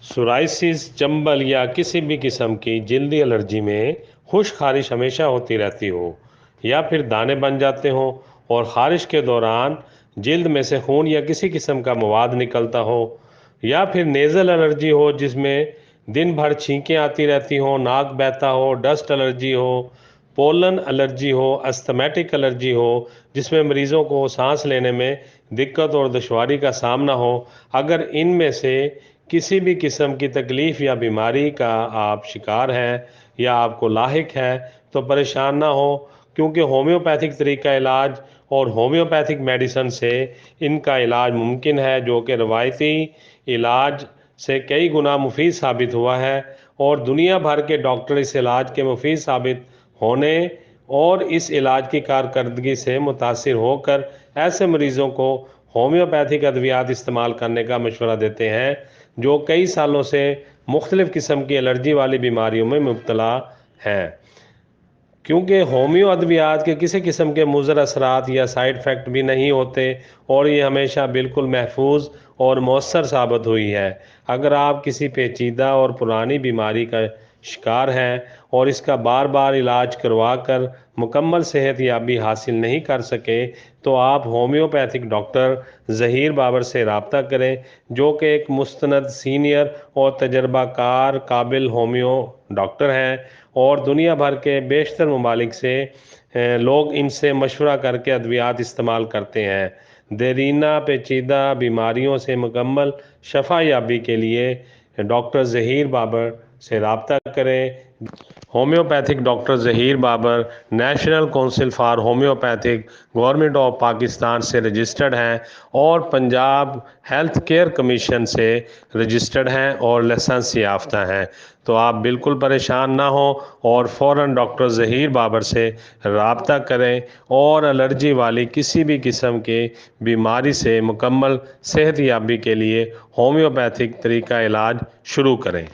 Psoriasis, چنبل یا کسی بھی قسم کی جلدی الرجی میں خشک خارش ہمیشہ ہوتی رہتی ہو، یا پھر دانے بن جاتے ہوں اور خارش کے دوران جلد میں سے خون یا کسی قسم کا مواد نکلتا ہو، یا پھر نیزل الرجی ہو جس میں دن بھر چھینکیں آتی رہتی ہوں، ناک بہتا ہو، ڈسٹ الرجی ہو، پولن الرجی ہو، استھمیٹک الرجی ہو جس میں مریضوں کو سانس لینے میں دقت اور دشواری کا سامنا ہو۔ اگر ان میں سے کسی بھی قسم کی تکلیف یا بیماری کا آپ شکار ہیں یا آپ کو لاحق ہے تو پریشان نہ ہو، کیونکہ ہومیوپیتھک طریقہ علاج اور ہومیوپیتھک میڈیسن سے ان کا علاج ممکن ہے، جو کہ روایتی علاج سے کئی گنا مفید ثابت ہوا ہے، اور دنیا بھر کے ڈاکٹر اس علاج کے مفید ثابت ہونے اور اس علاج کی کارکردگی سے متاثر ہو کر ایسے مریضوں کو ہومیوپیتھک ادویات استعمال کرنے کا مشورہ دیتے ہیں جو کئی سالوں سے مختلف قسم کی الرجی والی بیماریوں میں مبتلا ہیں، کیونکہ ہومیو ادویات کے کسی قسم کے مضر اثرات یا سائیڈ افیکٹ بھی نہیں ہوتے اور یہ ہمیشہ بالکل محفوظ اور مؤثر ثابت ہوئی ہے۔ اگر آپ کسی پیچیدہ اور پرانی بیماری کا شکار ہیں اور اس کا بار بار علاج کروا کر مکمل صحت یابی حاصل نہیں کر سکے تو آپ ہومیوپیتھک ڈاکٹر ظہیر بابر سے رابطہ کریں، جو کہ ایک مستند، سینئر اور تجربہ کار قابل ہومیو ڈاکٹر ہیں، اور دنیا بھر کے بیشتر ممالک سے لوگ ان سے مشورہ کر کے ادویات استعمال کرتے ہیں۔ دیرینہ پیچیدہ بیماریوں سے مکمل شفا یابی کے لیے ڈاکٹر ظہیر بابر سے رابطہ کریں۔ Homeopathic doctor Zaheer Babar national council for homeopathic government of Pakistan سے رجسٹرڈ ہیں اور پنجاب ہیلتھ کیئر کمیشن سے رجسٹرڈ ہیں اور لائسنس یافتہ ہیں۔ تو آپ بالکل پریشان نہ ہوں اور فوراً ڈاکٹر ظہیر بابر سے رابطہ کریں اور الرجی والی کسی بھی قسم کی بیماری سے مکمل صحت یابی کے لیے ہومیوپیتھک طریقہ علاج شروع کریں۔